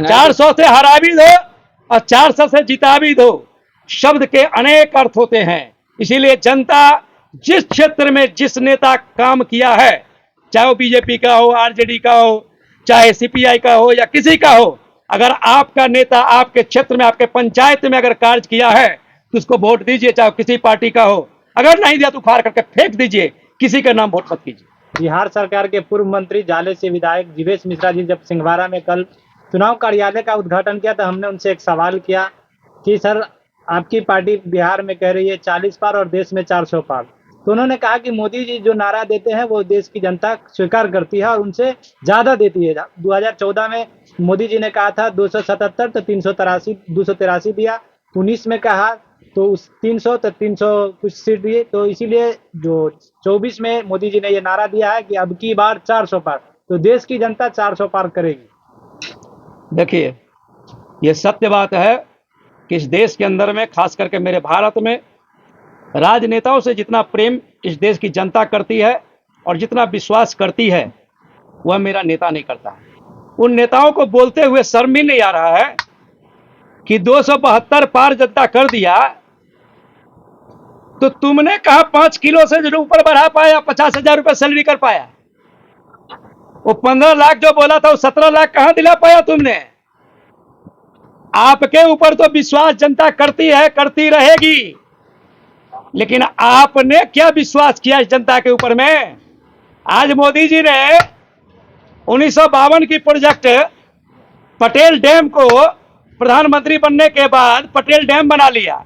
400 से हरा भी दो और 400 से जिता भी दो। शब्द के अनेक अर्थ होते हैं। इसीलिए जनता जिस क्षेत्र में जिस नेता काम किया है, चाहे वो बीजेपी का हो, आरजेडी का हो, चाहे सीपीआई का हो या किसी का हो, अगर आपका नेता आपके क्षेत्र में, आपके पंचायत में अगर कार्य किया है तो उसको वोट दीजिए, चाहे किसी पार्टी का हो। अगर नहीं दिया तो उखाड़ करके फेंक दीजिए, किसी का नाम वोट मत कीजिए। बिहार सरकार के पूर्व मंत्री जाले से विधायक जीवेश मिश्रा जी जब सिंहवाड़ा में कल चुनाव कार्यालय का उद्घाटन किया तो हमने उनसे एक सवाल किया कि सर, आपकी पार्टी बिहार में कह रही है 40 पार और देश में 400 पार, तो उन्होंने कहा कि मोदी जी जो नारा देते हैं वो देश की जनता स्वीकार करती है और उनसे ज्यादा देती है। 2014 में मोदी जी ने कहा था 277 तो 283 दिया, 19 में कहा तो उस 300 तो 300 कुछ सीट दिए। तो इसीलिए जो 24 में मोदी जी ने ये नारा दिया है कि अब की बार 400 पार, तो देश की जनता 400 पार करेगी। देखिए, ये सत्य बात है कि इस देश के अंदर में, खास करके मेरे भारत में, राजनेताओं से जितना प्रेम इस देश की जनता करती है और जितना विश्वास करती है, वह मेरा नेता नहीं करता। उन नेताओं को बोलते हुए शर्म भी नहीं आ रहा है कि 272 पार जनता कर दिया, तो तुमने कहा 5 किलो से जो ऊपर बढ़ा पाया, 50,000 रुपये सैलरी कर पाया? वो 15 लाख जो बोला था वो 17 लाख कहां दिला पाया तुमने? आपके ऊपर तो विश्वास जनता करती है, करती रहेगी, लेकिन आपने क्या विश्वास किया इस जनता के ऊपर में? आज मोदी जी ने 1952 की प्रोजेक्ट पटेल डैम को प्रधानमंत्री बनने के बाद पटेल डैम बना लिया।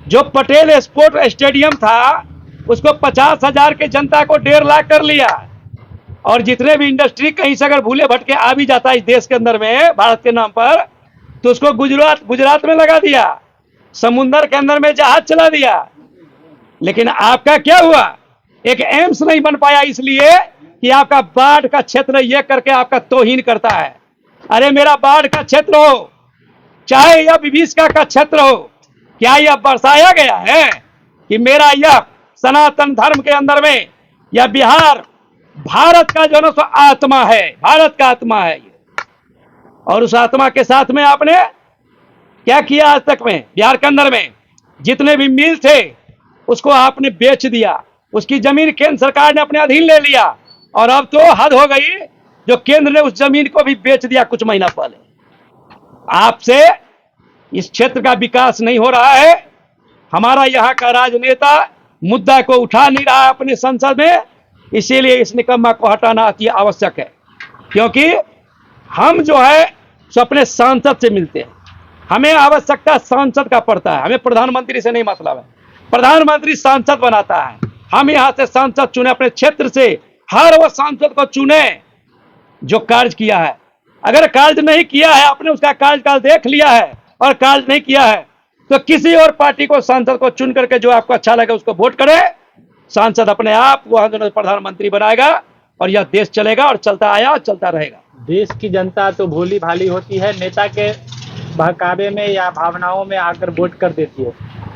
जो पटेल स्पोर्ट स्टेडियम था उसको 50,000 के जनता को 1.5 लाख कर लिया। और जितने भी इंडस्ट्री कहीं से अगर भूले भटके आ भी जाता है इस देश के अंदर में भारत के नाम पर, तो उसको गुजरात में लगा दिया, समुंदर के अंदर में जहाज चला दिया। लेकिन आपका क्या हुआ? एक एम्स नहीं बन पाया, इसलिए कि आपका बाढ़ का क्षेत्र ये करके आपका तौहीन करता है। अरे मेरा बाढ़ का क्षेत्र हो चाहे यह विभीषिका का क्षेत्र हो, क्या यह दर्शाया गया है कि मेरा यह सनातन धर्म के अंदर में यह बिहार भारत का जो है आत्मा है, भारत का आत्मा है ये। और उस आत्मा के साथ में आपने क्या किया? आज तक में बिहार के अंदर में जितने भी मिल थे उसको आपने बेच दिया, उसकी जमीन केंद्र सरकार ने अपने अधीन ले लिया। और अब तो हद हो गई, जो केंद्र ने उस जमीन को भी बेच दिया कुछ महीना पहले। आपसे इस क्षेत्र का विकास नहीं हो रहा है। हमारा यहाँ का राजनेता मुद्दा को उठा नहीं रहा है अपने संसद में, इसीलिए इस निकम्मा को हटाना अति आवश्यक है। क्योंकि हम जो है सो अपने सांसद से मिलते हैं, हमें आवश्यकता सांसद का पड़ता है, हमें प्रधानमंत्री से नहीं मतलब है। प्रधानमंत्री सांसद बनाता है, हम यहाँ से सांसद चुने, अपने क्षेत्र से हर वो सांसद को चुने जो कार्य किया है। अगर कार्य नहीं किया है, आपने उसका कार्यकाल देख लिया है और कार्य नहीं किया है, तो किसी और पार्टी को सांसद को चुन करके जो आपको अच्छा लगे उसको वोट करें। सांसद अपने आप वहां जो प्रधानमंत्री बनाएगा और यह देश चलेगा और चलता आया और चलता रहेगा। देश की जनता तो भोली भाली होती है, नेता के बहकावे में या भावनाओं में आकर वोट कर देती है।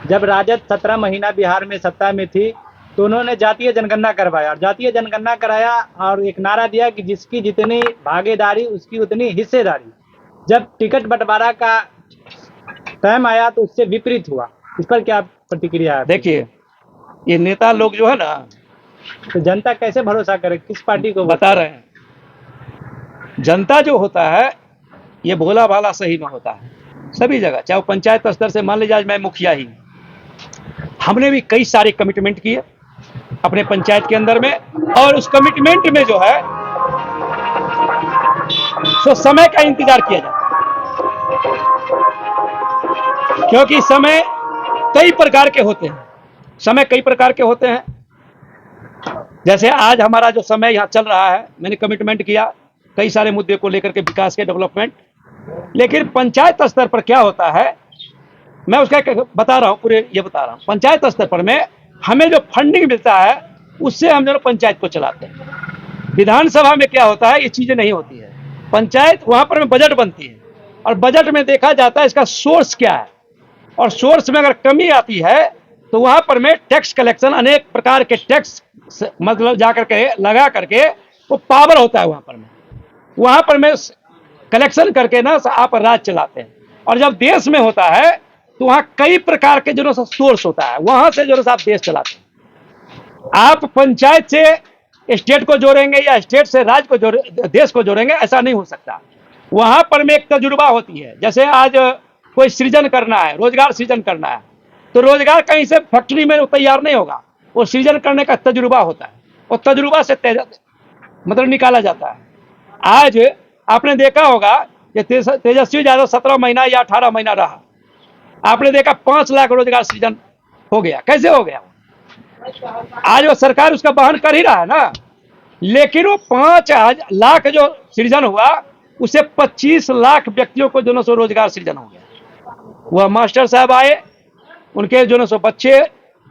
जब राजद 17 महीना बिहार में सत्ता में थी तो उन्होंने जातीय जनगणना करवाया, और जातीय जनगणना कराया और एक नारा दिया कि जिसकी जितनी भागीदारी उसकी उतनी हिस्सेदारी। जब टिकट बंटवारा का टाइम आया तो उससे विपरीत हुआ। इस पर क्या प्रतिक्रिया है? देखिए, ये नेता लोग जो है ना, तो जनता कैसे भरोसा करे, किस पार्टी को? बता रहे हैं, जनता जो होता है ये भोला भाला सही में होता है सभी जगह, चाहे वो पंचायत स्तर से, मान लीजिए आज मैं मुखिया ही, हमने भी कई सारे कमिटमेंट किए अपने पंचायत के अंदर में, और उस कमिटमेंट में जो है सो समय का इंतजार किया जाता है। क्योंकि समय कई प्रकार के होते हैं, समय कई प्रकार के होते हैं। जैसे आज हमारा जो समय यहाँ चल रहा है, मैंने कमिटमेंट किया कई सारे मुद्दे को लेकर के, विकास के, डेवलपमेंट। लेकिन पंचायत स्तर पर क्या होता है, मैं उसका बता रहा हूँ, पूरे ये बता रहा हूँ। पंचायत स्तर पर में हमें जो फंडिंग मिलता है उससे हम जो पंचायत को चलाते हैं। विधानसभा में क्या होता है, ये चीजें नहीं होती है। पंचायत वहां पर में बजट बनती है और बजट में देखा जाता है इसका सोर्स क्या है, और सोर्स में अगर कमी आती है तो वहां पर में टैक्स कलेक्शन, अनेक प्रकार के टैक्स मतलब जाकर के लगा करके वो पावर होता है वहां पर में कलेक्शन करके ना आप राज चलाते हैं। और जब देश में होता है तो वहां कई प्रकार के जो सोर्स होता है, वहां से जो आप देश चलाते हैं। आप पंचायत से स्टेट को जोड़ेंगे या स्टेट से राज्य को देश को जोड़ेंगे, ऐसा नहीं हो सकता। वहां पर में एक तजुर्बा होती है। जैसे आज कोई सृजन करना है, रोजगार सृजन करना है, तो रोजगार कहीं से फैक्ट्री में तैयार नहीं होगा, वो सृजन करने का तजुर्बा होता है, और तजुर्बा से मतलब निकाला जाता है। आज आपने देखा होगा कि तेजस्वी यादव 17 महीना या 18 महीना रहा, आपने देखा 5 लाख रोजगार सृजन हो गया। कैसे हो गया? आज वो सरकार उसका वहन कर ही रहा है ना। लेकिन वो 5 लाख जो सृजन हुआ उसे 25 लाख व्यक्तियों को जो सो रोजगार सृजन हो गया। वह मास्टर साहब आए, उनके जो सो बच्चे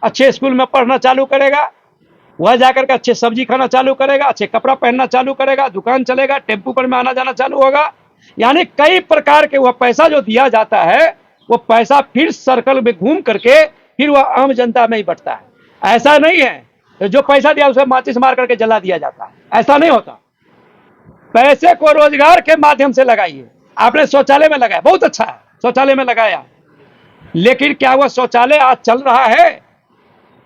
अच्छे स्कूल में पढ़ना चालू करेगा, वह जाकर के अच्छे सब्जी खाना चालू करेगा, अच्छे कपड़ा पहनना चालू करेगा, दुकान चलेगा, टेम्पू पर में आना जाना चालू होगा। यानी कई प्रकार के वह पैसा जो दिया जाता है वो पैसा फिर सर्कल में घूम करके फिर वह आम जनता में ही बंटता है। ऐसा नहीं है जो पैसा दिया उसे माचिस मार करके जला दिया जाता है, ऐसा नहीं होता। पैसे को रोजगार के माध्यम से लगाइए। आपने शौचालय में लगाया, बहुत अच्छा है, शौचालय में लगाया, लेकिन क्या वह शौचालय आज चल रहा है?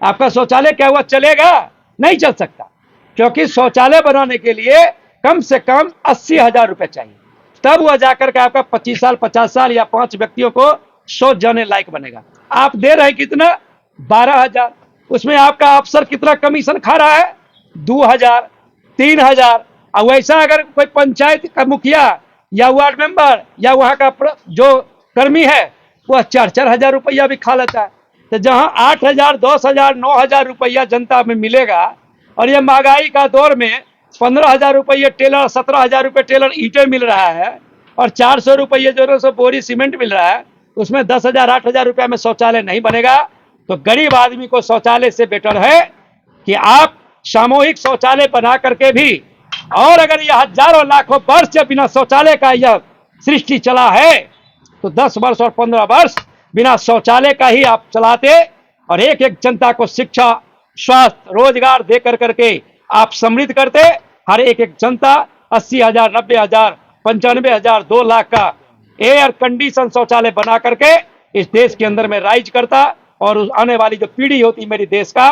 आपका शौचालय क्या हुआ चलेगा? नहीं चल सकता, क्योंकि शौचालय बनाने के लिए कम से कम 80,000 रुपए चाहिए, तब वह जाकर के आपका 25 साल 50 साल या 5 व्यक्तियों को शौच जाने लायक बनेगा। आप दे रहे कितना? 12,000। उसमें आपका अफसर कितना कमीशन खा रहा है? 2,000 3,000। और वैसा अगर कोई पंचायत का मुखिया या वार्ड मेंबर या वहां का जो कर्मी है वह 4-4 हजार रुपया भी खा लेता है। तो जहां 8,000, 10,000, 9,000 रुपया जनता में मिलेगा, और ये महंगाई का दौर में 15,000 रुपये टेलर, 17,000 रुपये टेलर ईंटें मिल रहा है, और 400 रुपये जो सौ बोरी सीमेंट मिल रहा है, उसमें 10,000, 8,000 रुपये में शौचालय नहीं बनेगा। तो गरीब आदमी को शौचालय से बेटर है कि आप सामूहिक शौचालय बना करके भी, और अगर यह हजारों लाखों वर्ष से बिना शौचालय का यह सृष्टि चला है, तो 10 वर्ष और 15 वर्ष बिना शौचालय का ही आप चलाते, और एक एक जनता को शिक्षा, स्वास्थ्य, रोजगार दे करके आप समृद्ध करते। हर एक एक जनता 80,000, 90,000, 95,000, 2 लाख का एयर कंडीशन शौचालय बना करके इस देश के अंदर में राइज करता, और उस आने वाली जो पीढ़ी होती मेरी देश का,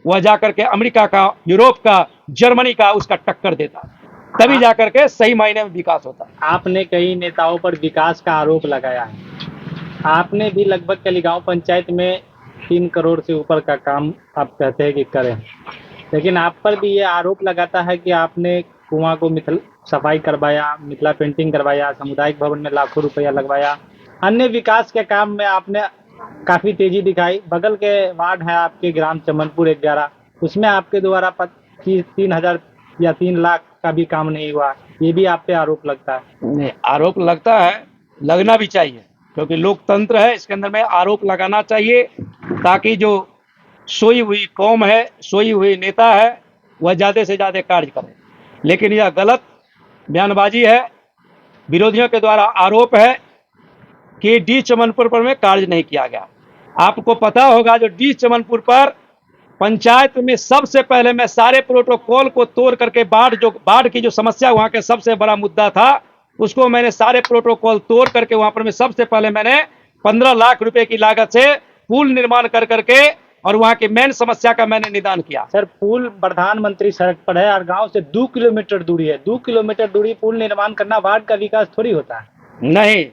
वह जाकर के अमेरिका का, यूरोप का, जर्मनी का उसका टक्कर देता, तभी जाकर के सही मायने में विकास होता। आपने कई नेताओं पर विकास का आरोप लगाया है। आपने भी लगभग कलीगांव पंचायत में 3 करोड़ से ऊपर का काम आप कहते हैं कि करें, लेकिन आप पर भी ये आरोप लगाता है कि आपने कुआं को सफाई करवाया, मिथिला पेंटिंग करवाया, सामुदायिक भवन में लाखों रुपया लगवाया, अन्य विकास के काम में आपने काफी तेजी दिखाई। बगल के वार्ड है आपके ग्राम चमनपुर 11, उसमें आपके द्वारा 3,000 या 3 लाख का भी काम नहीं हुआ, ये भी आप पे आरोप लगता है। नहीं, आरोप लगता है, लगना भी चाहिए, क्योंकि लोकतंत्र है, इसके अंदर में आरोप लगाना चाहिए, ताकि जो सोई हुई कौम है, सोई हुई नेता है, वह ज़्यादा से ज़्यादा कार्य करे। लेकिन यह गलत बयानबाजी है, विरोधियों के द्वारा आरोप है कि डी चमनपुर पर में कार्य नहीं किया गया। आपको पता होगा, जो डी चमनपुर पर पंचायत में सबसे पहले मैं सारे प्रोटोकॉल को तोड़ करके बाढ़ की जो समस्या वहाँ के सबसे बड़ा मुद्दा था, उसको मैंने सारे प्रोटोकॉल तोड़ करके वहाँ पर मैं सबसे पहले मैंने 15 लाख रुपए की लागत से पुल निर्माण कर करके, और वहाँ की मेन समस्या का मैंने निदान किया। सर, पुल प्रधानमंत्री सड़क पर है और गांव से 2 किलोमीटर दूरी है। 2 किलोमीटर दूरी पुल निर्माण करना वार्ड का विकास थोड़ी होता है। नहीं,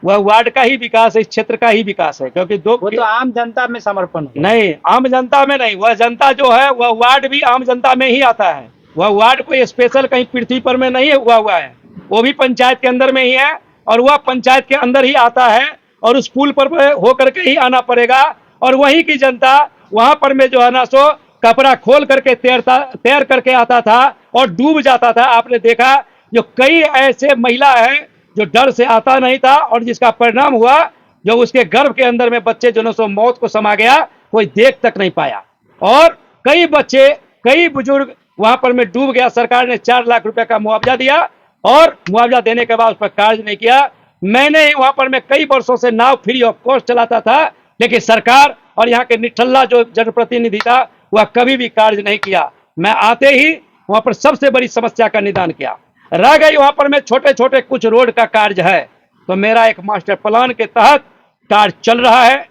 वह वार्ड का ही विकास है, इस क्षेत्र का ही विकास है, क्योंकि वो तो आम जनता में समर्पण हो। नहीं, आम जनता में नहीं, वह जनता जो है वह वार्ड भी आम जनता में ही आता है। वह वार्ड कोई स्पेशल कहीं पृथ्वी पर में नहीं हुआ है, वो भी पंचायत के अंदर में ही है, और वह पंचायत के अंदर ही आता है, और उस पुल पर होकर के ही आना पड़ेगा। और वहीं की जनता वहां पर में जो है ना सो कपड़ा खोल करके तैर करके आता था और डूब जाता था। आपने देखा, जो कई ऐसे महिला हैं जो डर से आता नहीं था, और जिसका परिणाम हुआ जो उसके गर्भ के अंदर में बच्चे जो सो मौत को समा गया, कोई देख तक नहीं पाया, और कई बच्चे, कई बुजुर्ग वहां पर में डूब गया। सरकार ने 4 लाख रुपए का मुआवजा दिया, और मुआवजा देने के बाद उस पर कार्य नहीं किया। मैंने ही वहां पर में कई वर्षों से नाव फ्री ऑफ कॉस्ट चलाता था, लेकिन सरकार और यहाँ के निठल्ला जो जनप्रतिनिधि था, वह कभी भी कार्य नहीं किया। मैं आते ही वहां पर सबसे बड़ी समस्या का निदान किया। रह गई वहां पर में छोटे छोटे कुछ रोड का कार्य है, तो मेरा एक मास्टर प्लान के तहत कार्य चल रहा है।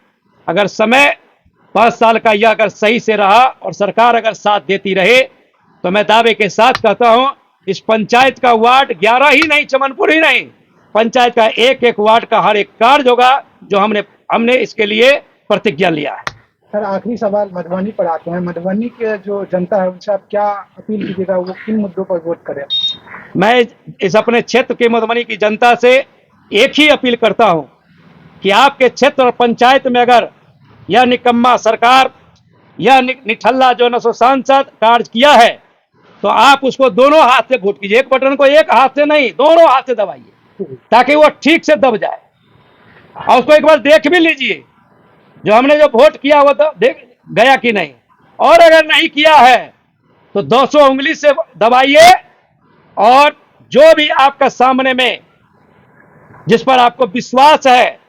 अगर समय 5 साल का यह अगर सही से रहा और सरकार अगर साथ देती रहे, तो मैं दावे के साथ कहता हूं, इस पंचायत का वार्ड 11 ही नहीं, चमनपुर ही नहीं, पंचायत का एक एक वार्ड का हर एक कार्य होगा, जो हमने इसके लिए प्रतिज्ञा लिया है। सर, आखिरी सवाल मधुबनी पर आते हैं। मधुबनी के जो जनता है उनसे आप क्या अपील कीजिएगा, वो किन मुद्दों पर वोट करें? मैं इस अपने क्षेत्र के मधुबनी की जनता से एक ही अपील करता हूं कि आपके क्षेत्र और पंचायत में अगर यह निकम्मा सरकार, यह निठल्ला जो न सांसद कार्य किया है, तो आप उसको दोनों हाथ से वोट कीजिए। एक बटन को एक हाथ से नहीं, दोनों हाथ से दबाइए, ताकि वो ठीक से दब जाए। और उसको एक बार देख भी लीजिए, जो हमने जो वोट किया वो तो देख गया कि नहीं, और अगर नहीं किया है तो 200 उंगली से दबाइए, और जो भी आपका सामने में जिस पर आपको विश्वास है,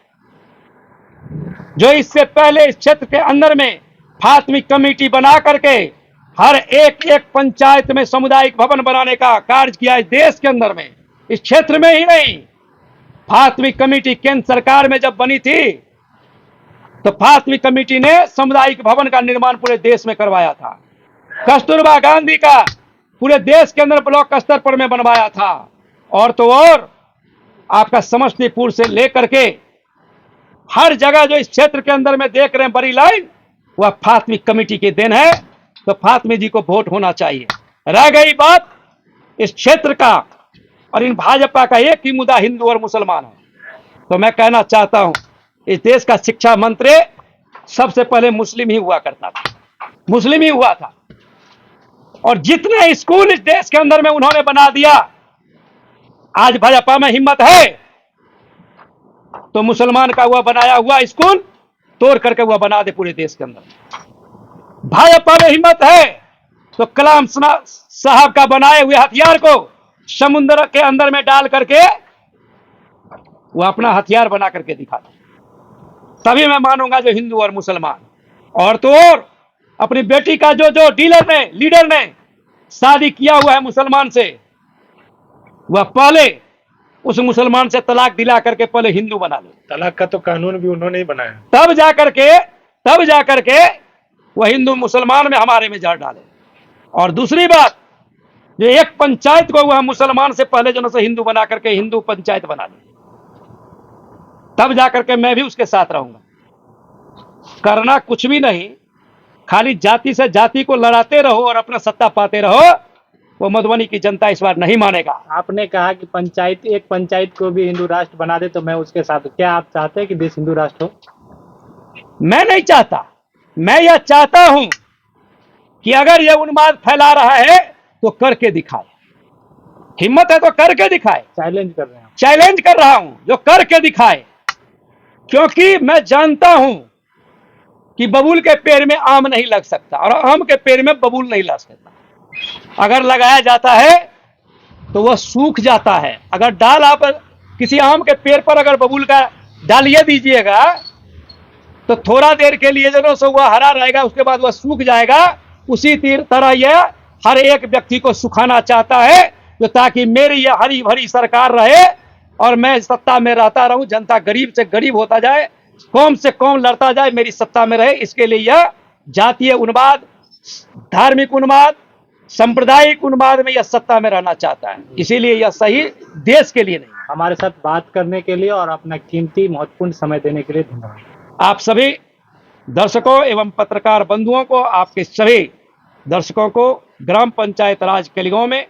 जो इससे पहले इस क्षेत्र के अंदर में प्राथमिक कमेटी बना करके हर एक एक पंचायत में सामुदायिक भवन बनाने का कार्य किया है देश के अंदर में, इस क्षेत्र में ही नहीं। प्राथमिक कमेटी केंद्र सरकार में जब बनी थी, तो प्राथमिक कमेटी ने सामुदायिक भवन का निर्माण पूरे देश में करवाया था। कस्तूरबा गांधी का पूरे देश के अंदर ब्लॉक स्तर पर में बनवाया था। और तो और आपका समस्तीपुर से लेकर के हर जगह जो इस क्षेत्र के अंदर में देख रहे हैं बड़ी लाइन, वह प्राथमिक कमेटी के देन है। तो प्राथमिक जी को वोट होना चाहिए। रह गई बात इस क्षेत्र का और इन भाजपा का, एक ही मुद्दा हिंदू और मुसलमान है। तो मैं कहना चाहता हूं, इस देश का शिक्षा मंत्री सबसे पहले मुस्लिम ही हुआ करता था, मुस्लिम ही हुआ था। और जितने स्कूल इस देश के अंदर में उन्होंने बना दिया, आज भाजपा में हिम्मत है तो मुसलमान का हुआ बनाया हुआ स्कूल तोड़ करके हुआ बना दे पूरे देश के अंदर। भाजपा में हिम्मत है तो कलाम साहब का बनाए हुए हथियार को समुद्र के अंदर में डाल करके वो अपना हथियार बना करके दिखाता, तभी मैं मानूंगा जो हिंदू और मुसलमान। और तो और अपनी बेटी का जो लीडर ने शादी किया हुआ है मुसलमान से, वह पहले उस मुसलमान से तलाक दिला करके पहले हिंदू बना ले, तलाक का तो कानून भी उन्होंने ही बनाया, तब जाकर के वह हिंदू मुसलमान में हमारे में जड़ डाले। और दूसरी बात, जो एक पंचायत को वह मुसलमान से पहले जनों से हिंदू बना करके हिंदू पंचायत बना ले, तब जाकर के मैं भी उसके साथ रहूंगा। करना कुछ भी नहीं, खाली जाति से जाति को लड़ाते रहो और अपना सत्ता पाते रहो, वो मधुबनी की जनता इस बार नहीं मानेगा। आपने कहा कि एक पंचायत को भी हिंदू राष्ट्र बना दे तो मैं उसके साथ। क्या आप चाहते हैं कि देश हिंदू राष्ट्र हो? मैं नहीं चाहता, मैं यह चाहता हूं कि अगर यह उन्माद फैला रहा है तो करके दिखाए, हिम्मत है तो करके दिखाए। चैलेंज कर रहे हैं, चैलेंज कर रहा हूं, जो करके दिखाए, क्योंकि मैं जानता हूं कि बबूल के पेड़ में आम नहीं लग सकता और आम के पेड़ में बबूल नहीं लग सकता। अगर लगाया जाता है तो वह सूख जाता है। अगर डाल आप किसी आम के पेड़ पर अगर बबूल का डालिए दीजिएगा तो थोड़ा देर के लिए जरूर से वह हरा रहेगा, उसके बाद वह सूख जाएगा। उसी तरह यह हर एक व्यक्ति को सुखाना चाहता है, जो ताकि मेरी यह हरी भरी सरकार रहे और मैं सत्ता में रहता रहूं, जनता गरीब से गरीब होता जाए, कौम से कौम लड़ता जाए, मेरी सत्ता में रहे। इसके लिए यह जातीय उन्माद, धार्मिक उन्माद, सांप्रदायिक उन्माद में यह सत्ता में रहना चाहता है। इसीलिए यह सही देश के लिए नहीं। हमारे साथ बात करने के लिए और अपना कीमती महत्वपूर्ण समय देने के लिए धन्यवाद। आप सभी दर्शकों एवं पत्रकार बंधुओं को, आपके सभी दर्शकों को ग्राम पंचायत राज केलीगांव में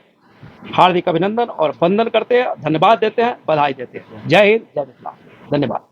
हार्दिक अभिनंदन और वंदन करते हैं, धन्यवाद देते हैं, बधाई देते हैं। जय हिंद, जय विश्व, धन्यवाद।